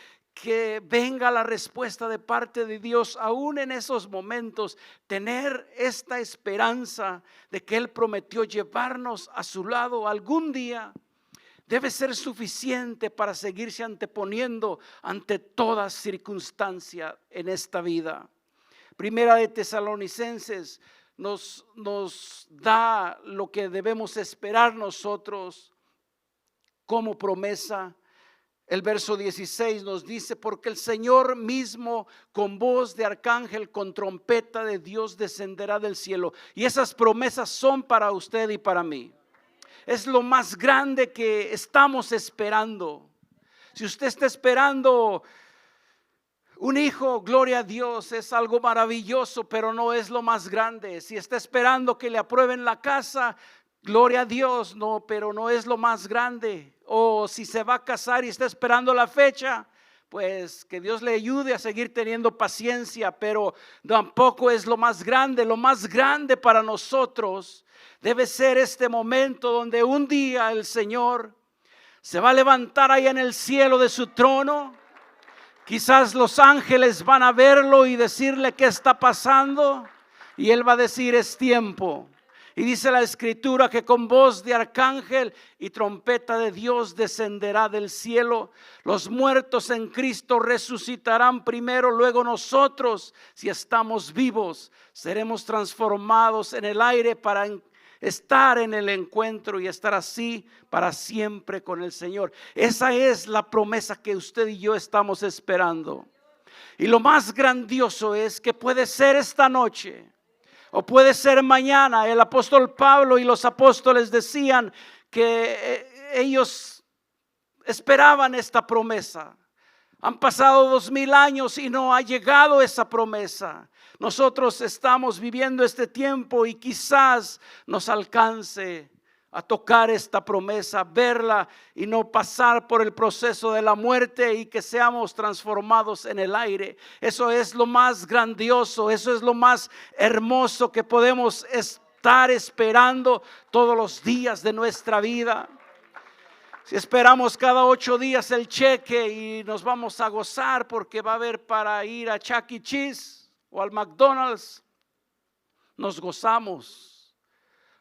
venga la respuesta de parte de Dios, aún en esos momentos, tener esta esperanza de que Él prometió llevarnos a su lado algún día, debe ser suficiente para seguirse anteponiendo ante toda circunstancia en esta vida. Primera de Tesalonicenses nos da lo que debemos esperar nosotros como promesa. El verso 16 nos dice: porque el Señor mismo con voz de arcángel, con trompeta de Dios descenderá del cielo. Y esas promesas son para usted y para mí. Es lo más grande que estamos esperando. Si usted está esperando Un hijo, gloria a Dios, es algo maravilloso, pero no es lo más grande. Si está esperando que le aprueben la casa, gloria a Dios, no, pero no es lo más grande. O si se va a casar y está esperando la fecha, pues que Dios le ayude a seguir teniendo paciencia, pero tampoco es lo más grande. Lo más grande para nosotros debe ser este momento donde un día el Señor se va a levantar ahí en el cielo de su trono. Quizás los ángeles van a verlo y decirle qué está pasando, y él va a decir: es tiempo. Y dice la escritura que con voz de arcángel y trompeta de Dios descenderá del cielo. Los muertos en Cristo resucitarán primero, luego nosotros, si estamos vivos, seremos transformados en el aire para estar en el encuentro y estar así para siempre con el Señor. Esa es la promesa que usted y yo estamos esperando. Y lo más grandioso es que puede ser esta noche o puede ser mañana. El apóstol Pablo y los apóstoles decían que ellos esperaban esta promesa. Han pasado 2000 años y no ha llegado esa promesa. Nosotros estamos viviendo este tiempo y quizás nos alcance a tocar esta promesa, verla y no pasar por el proceso de la muerte y que seamos transformados en el aire. Eso es lo más grandioso, eso es lo más hermoso que podemos estar esperando todos los días de nuestra vida. Si esperamos cada 8 días el cheque y nos vamos a gozar porque va a haber para ir a Chuck E. Cheese o al McDonald's, nos gozamos,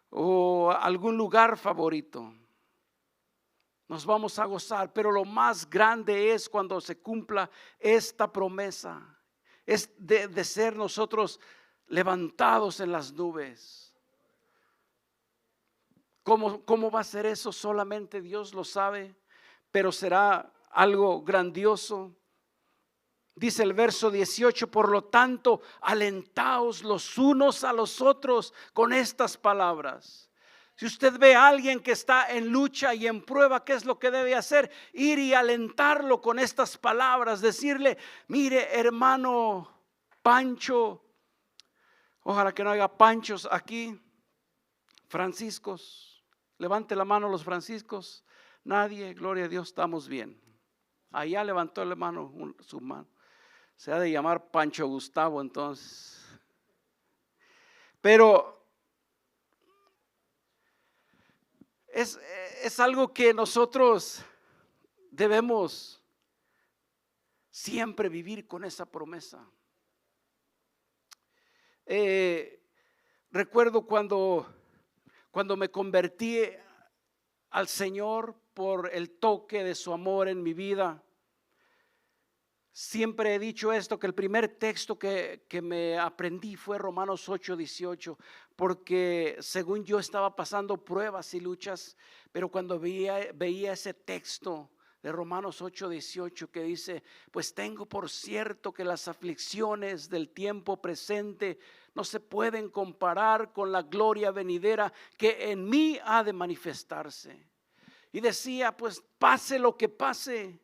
o a algún lugar favorito, nos vamos a gozar. Pero lo más grande es cuando se cumpla esta promesa, es de ser nosotros levantados en las nubes. ¿Cómo va a ser eso? Solamente Dios lo sabe, pero será algo grandioso. Dice el verso 18: por lo tanto, alentaos los unos a los otros con estas palabras. Si usted ve a alguien que está en lucha y en prueba, ¿qué es lo que debe hacer? Ir y alentarlo con estas palabras, decirle: mire, hermano Pancho, ojalá que no haya Panchos aquí, Franciscos. Levante la mano los franciscos. Nadie, gloria a Dios, estamos bien. Allá levantó la mano, su mano. Se ha de llamar Pancho Gustavo entonces. Pero es algo que nosotros debemos siempre vivir con esa promesa. Recuerdo cuando me convertí al Señor por el toque de su amor en mi vida. Siempre he dicho esto, que el primer texto que me aprendí fue Romanos 8:18, porque según yo estaba pasando pruebas y luchas, pero cuando veía ese texto de Romanos 8:18 que dice: pues tengo por cierto que las aflicciones del tiempo presente no se pueden comparar con la gloria venidera que en mí ha de manifestarse. Y decía: pues pase lo que pase,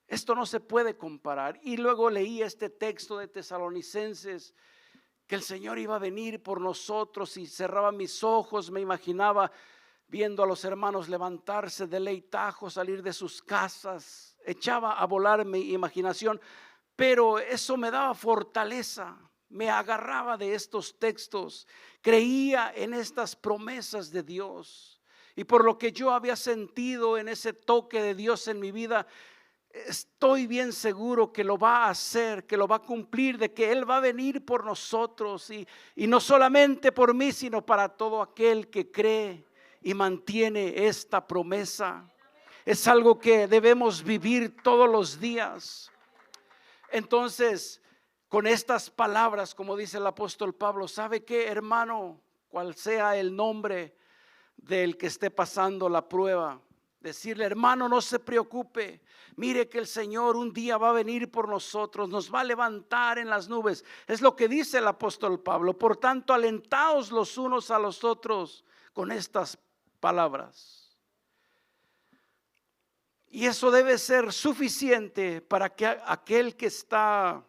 esto no se puede comparar. Y luego leí este texto de Tesalonicenses, que el Señor iba a venir por nosotros, y cerraba mis ojos, me imaginaba viendo a los hermanos levantarse de leitajo, salir de sus casas, echaba a volar mi imaginación, pero eso me daba fortaleza. Me agarraba de estos textos, creía en estas promesas de Dios, y por lo que yo había sentido en ese toque de Dios en mi vida, estoy bien seguro que lo va a hacer, que lo va a cumplir, de que Él va a venir por nosotros, y no solamente por mí, sino para todo aquel que cree y mantiene esta promesa. Es algo que debemos vivir todos los días. Entonces, con estas palabras, como dice el apóstol Pablo, ¿sabe qué, hermano? Cual sea el nombre del que esté pasando la prueba, decirle: hermano, no se preocupe, mire que el Señor un día va a venir por nosotros, nos va a levantar en las nubes. Es lo que dice el apóstol Pablo. Por tanto, alentaos los unos a los otros con estas palabras. Y eso debe ser suficiente para que aquel que está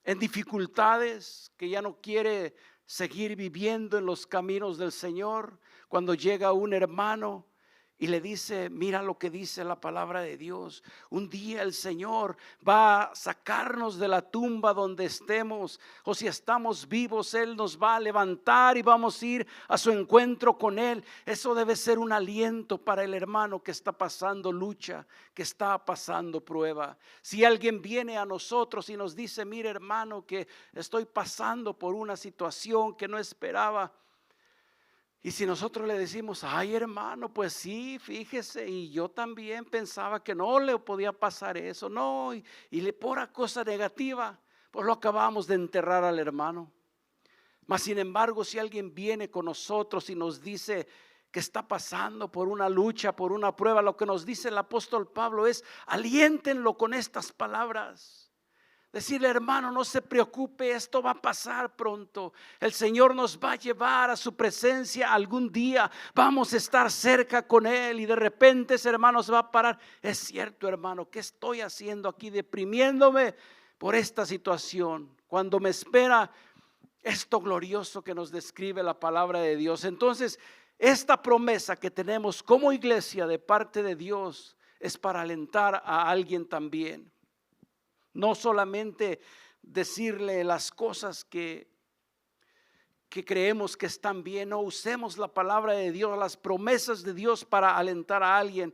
en dificultades, que ya no quiere seguir viviendo en los caminos del Señor, cuando llega un hermano y le dice: mira lo que dice la palabra de Dios, un día el Señor va a sacarnos de la tumba donde estemos, o si estamos vivos Él nos va a levantar y vamos a ir a su encuentro con Él. Eso debe ser un aliento para el hermano que está pasando lucha, que está pasando prueba. Si alguien viene a nosotros y nos dice: mire hermano, que estoy pasando por una situación que no esperaba, y si nosotros le decimos: ay hermano, pues sí, fíjese, y yo también pensaba que no le podía pasar eso, no, y le pura cosa negativa, pues lo acabamos de enterrar al hermano. Mas sin embargo, si alguien viene con nosotros y nos dice que está pasando por una lucha, por una prueba, lo que nos dice el apóstol Pablo es: aliéntenlo con estas palabras. Decirle: hermano, no se preocupe, esto va a pasar pronto. El Señor nos va a llevar a su presencia algún día. Vamos a estar cerca con Él y de repente ese hermano se va a parar. Es cierto, hermano, ¿qué estoy haciendo aquí deprimiéndome por esta situación? Cuando me espera esto glorioso que nos describe la palabra de Dios. Entonces, esta promesa que tenemos como iglesia de parte de Dios es para alentar a alguien también. No solamente decirle las cosas que creemos que están bien. No, usemos la palabra de Dios, las promesas de Dios para alentar a alguien.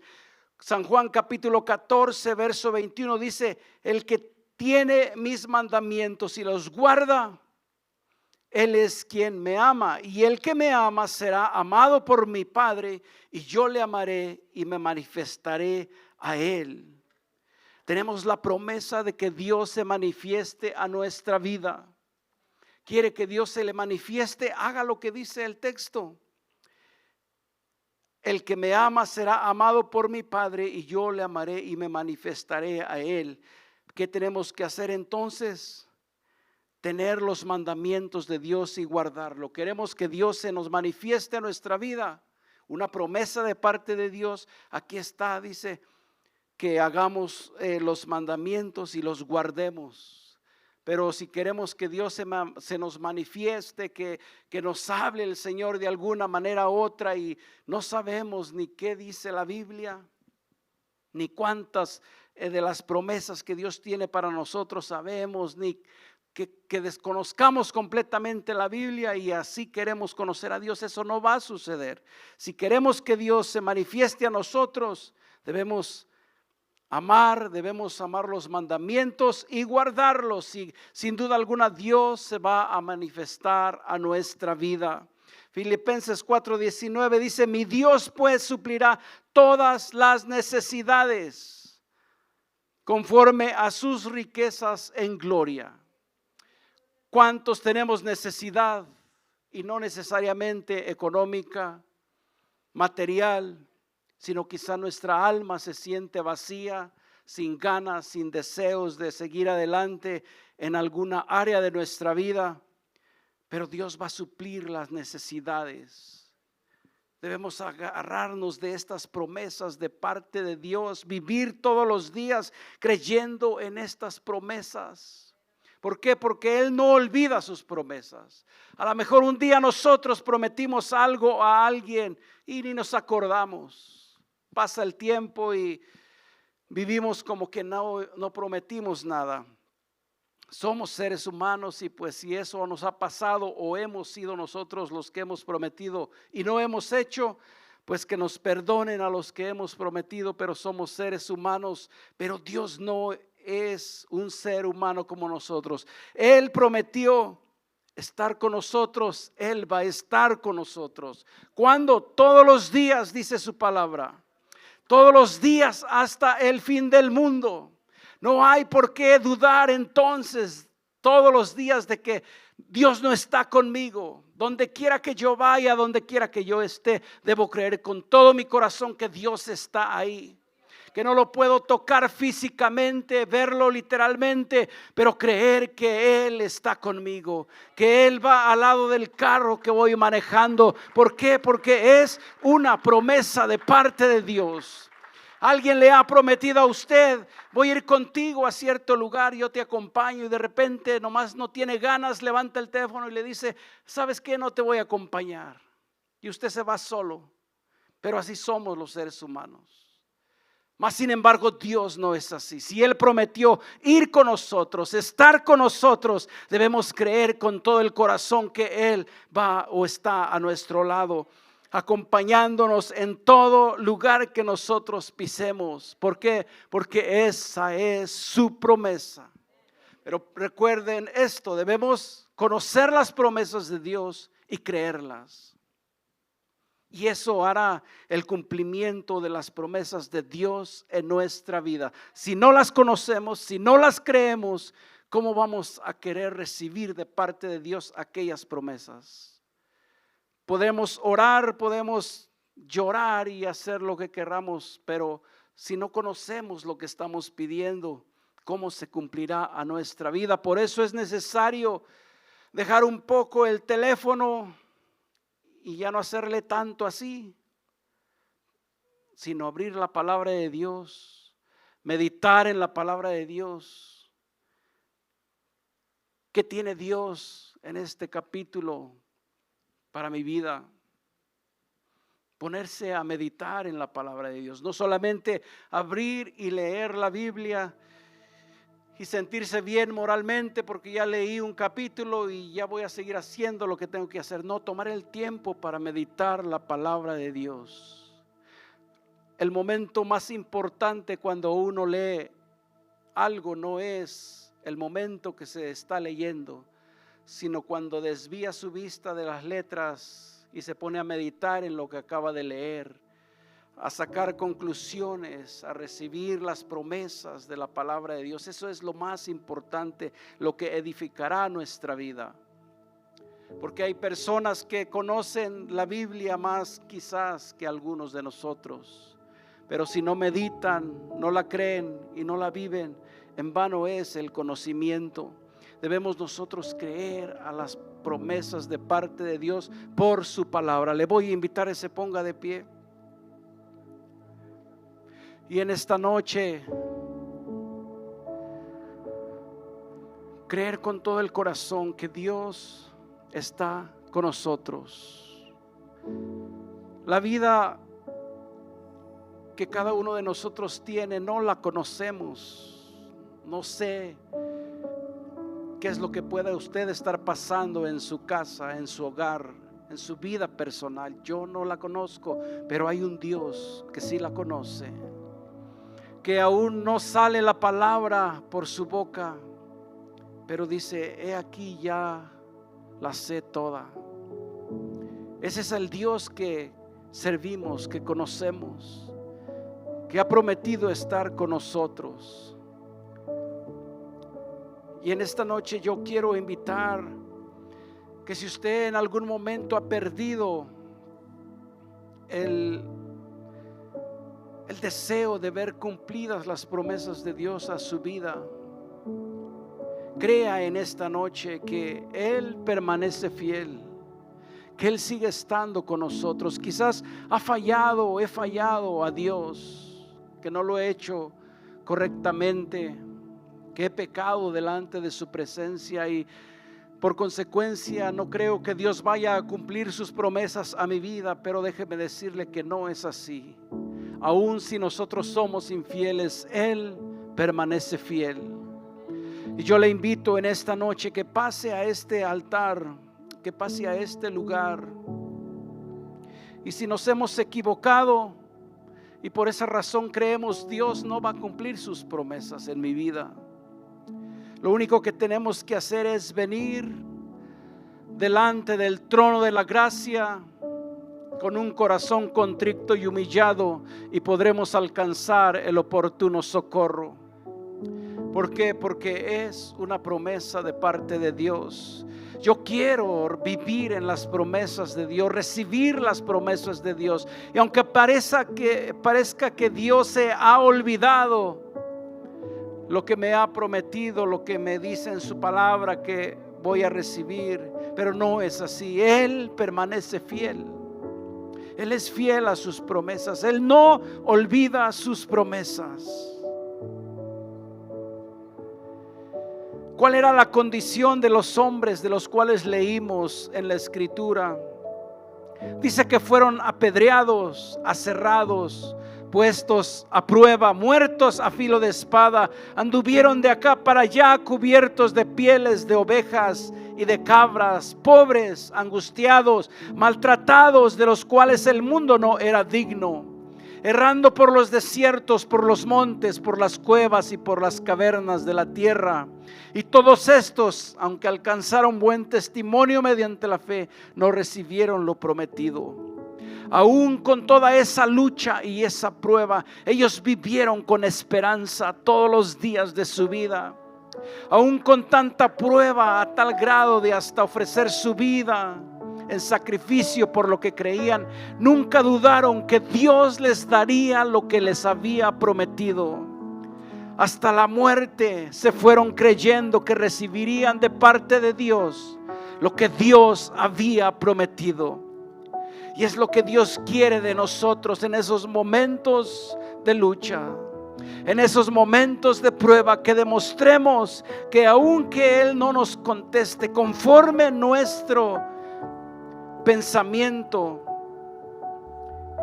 San Juan capítulo 14 verso 21 dice: el que tiene mis mandamientos y los guarda, Él es quien me ama, y el que me ama será amado por mi Padre, y yo le amaré y me manifestaré a Él. Tenemos la promesa de que Dios se manifieste a nuestra vida. Quiere que Dios se le manifieste, haga lo que dice el texto. El que me ama será amado por mi Padre, y yo le amaré y me manifestaré a Él. ¿Qué tenemos que hacer entonces? Tener los mandamientos de Dios y guardarlo. Queremos que Dios se nos manifieste a nuestra vida. Una promesa de parte de Dios. Aquí está, dice que hagamos los mandamientos y los guardemos. Pero si queremos que Dios se nos manifieste, que nos hable el Señor de alguna manera u otra, y no sabemos ni qué dice la Biblia, ni cuántas de las promesas que Dios tiene para nosotros sabemos, ni que desconozcamos completamente la Biblia y así queremos conocer a Dios, eso no va a suceder. Si queremos que Dios se manifieste a nosotros, debemos amar los mandamientos y guardarlos, y sin duda alguna Dios se va a manifestar a nuestra vida. Filipenses 4:19 dice: mi Dios pues suplirá todas las necesidades conforme a sus riquezas en gloria. ¿Cuántos tenemos necesidad? Y no necesariamente económica, material, sino quizá nuestra alma se siente vacía, sin ganas, sin deseos de seguir adelante en alguna área de nuestra vida. Pero Dios va a suplir las necesidades. Debemos agarrarnos de estas promesas de parte de Dios, vivir todos los días creyendo en estas promesas. ¿Por qué? Porque Él no olvida sus promesas. A lo mejor un día nosotros prometimos algo a alguien y ni nos acordamos. Pasa el tiempo y vivimos como que no prometimos nada. Somos seres humanos y pues si eso nos ha pasado o hemos sido nosotros los que hemos prometido y no hemos hecho, pues que nos perdonen a los que hemos prometido, pero somos seres humanos. Pero Dios no es un ser humano como nosotros. Él prometió estar con nosotros, Él va a estar con nosotros. ¿Cuándo? Todos los días, dice su palabra. Todos los días hasta el fin del mundo. No hay por qué dudar entonces todos los días de que Dios no está conmigo. Donde quiera que yo vaya, donde quiera que yo esté, debo creer con todo mi corazón que Dios está ahí. Que no lo puedo tocar físicamente, verlo literalmente, pero creer que Él está conmigo, que Él va al lado del carro que voy manejando. ¿Por qué? Porque es una promesa de parte de Dios. Alguien le ha prometido a usted: voy a ir contigo a cierto lugar, yo te acompaño, y de repente nomás no tiene ganas, levanta el teléfono y le dice: ¿sabes qué? No te voy a acompañar. Y usted se va solo. Pero así somos los seres humanos. Mas sin embargo, Dios no es así. Si Él prometió ir con nosotros, estar con nosotros, debemos creer con todo el corazón que Él va o está a nuestro lado, acompañándonos en todo lugar que nosotros pisemos. ¿Por qué? Porque esa es su promesa. Pero recuerden esto: debemos conocer las promesas de Dios y creerlas. Y eso hará el cumplimiento de las promesas de Dios en nuestra vida. Si no las conocemos, si no las creemos, ¿cómo vamos a querer recibir de parte de Dios aquellas promesas? Podemos orar, podemos llorar y hacer lo que queramos, pero si no conocemos lo que estamos pidiendo, ¿cómo se cumplirá a nuestra vida? Por eso es necesario dejar un poco el teléfono y ya no hacerle tanto así, sino abrir la palabra de Dios, meditar en la palabra de Dios. ¿Qué tiene Dios en este capítulo para mi vida? Ponerse a meditar en la palabra de Dios, no solamente abrir y leer la Biblia y sentirse bien moralmente porque ya leí un capítulo y ya voy a seguir haciendo lo que tengo que hacer. No, tomar el tiempo para meditar la palabra de Dios. El momento más importante cuando uno lee algo no es el momento que se está leyendo, sino cuando desvía su vista de las letras y se pone a meditar en lo que acaba de leer, a sacar conclusiones, a recibir las promesas de la palabra de Dios. Eso es lo más importante, lo que edificará nuestra vida. Porque hay personas que conocen la Biblia más quizás que algunos de nosotros, pero si no meditan, no la creen y no la viven, en vano es el conocimiento. Debemos nosotros creer a las promesas de parte de Dios por su palabra. Le voy a invitar a que se ponga de pie. Y en esta noche, creer con todo el corazón que Dios está con nosotros. La vida que cada uno de nosotros tiene no la conocemos. No sé qué es lo que pueda usted estar pasando en su casa, en su hogar, en su vida personal. Yo no la conozco, pero hay un Dios que sí la conoce, que aún no sale la palabra por su boca, pero dice: he aquí, ya la sé toda. Ese es el Dios que servimos, que conocemos, que ha prometido estar con nosotros. Y en esta noche yo quiero invitar que si usted en algún momento ha perdido el deseo de ver cumplidas las promesas de Dios a su vida, crea en esta noche que Él permanece fiel, que Él sigue estando con nosotros. Quizás he fallado a Dios, que no lo he hecho correctamente, que he pecado delante de su presencia y por consecuencia no creo que Dios vaya a cumplir sus promesas a mi vida. Pero déjeme decirle que no es así. Aun si nosotros somos infieles, Él permanece fiel. Y yo le invito en esta noche que pase a este altar, que pase a este lugar. Y si nos hemos equivocado y por esa razón creemos Dios no va a cumplir sus promesas en mi vida, lo único que tenemos que hacer es venir delante del trono de la gracia con un corazón contrito y humillado, y podremos alcanzar el oportuno socorro. ¿Por qué? Porque es una promesa de parte de Dios. Yo quiero vivir en las promesas de Dios, recibir las promesas de Dios. Y aunque parezca que Dios se ha olvidado lo que me ha prometido, lo que me dice en su palabra que voy a recibir, pero no es así. Él permanece fiel. Él es fiel a sus promesas. Él no olvida sus promesas. ¿Cuál era la condición de los hombres de los cuales leímos en la Escritura? Dice que fueron apedreados, aserrados, puestos a prueba, muertos a filo de espada. Anduvieron de acá para allá cubiertos de pieles de ovejas y de cabras, pobres, angustiados, maltratados, de los cuales el mundo no era digno. Errando por los desiertos, por los montes, por las cuevas y por las cavernas de la tierra. Y todos estos, aunque alcanzaron buen testimonio mediante la fe, no recibieron lo prometido. Aún con toda esa lucha y esa prueba, ellos vivieron con esperanza todos los días de su vida. Aún con tanta prueba, a tal grado de hasta ofrecer su vida en sacrificio por lo que creían, nunca dudaron que Dios les daría lo que les había prometido. Hasta la muerte se fueron creyendo que recibirían de parte de Dios lo que Dios había prometido. Y es lo que Dios quiere de nosotros en esos momentos de lucha, en esos momentos de prueba, que demostremos que aunque Él no nos conteste conforme nuestro pensamiento,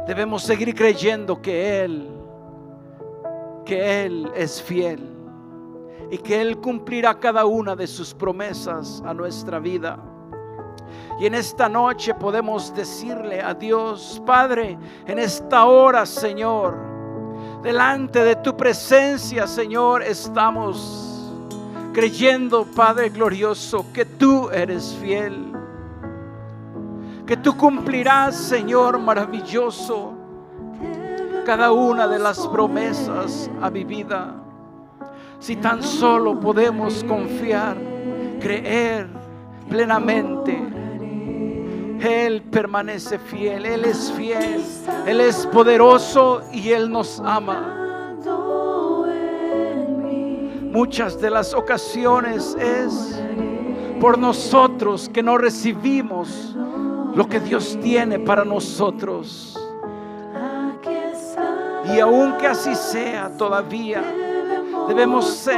debemos seguir creyendo que Él es fiel y que Él cumplirá cada una de sus promesas a nuestra vida. Y en esta noche podemos decirle a Dios: Padre, en esta hora, Señor, delante de tu presencia, Señor, estamos creyendo, Padre glorioso, que tú eres fiel, que tú cumplirás, Señor maravilloso, cada una de las promesas a mi vida. Si tan solo podemos confiar, creer plenamente, Él permanece fiel, Él es fiel, Él es poderoso y Él nos ama. Muchas de las ocasiones es por nosotros que no recibimos lo que Dios tiene para nosotros. Y aunque así sea, todavía debemos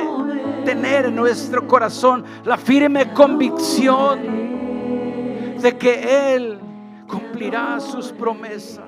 tener en nuestro corazón la firme convicción de que Él cumplirá sus promesas.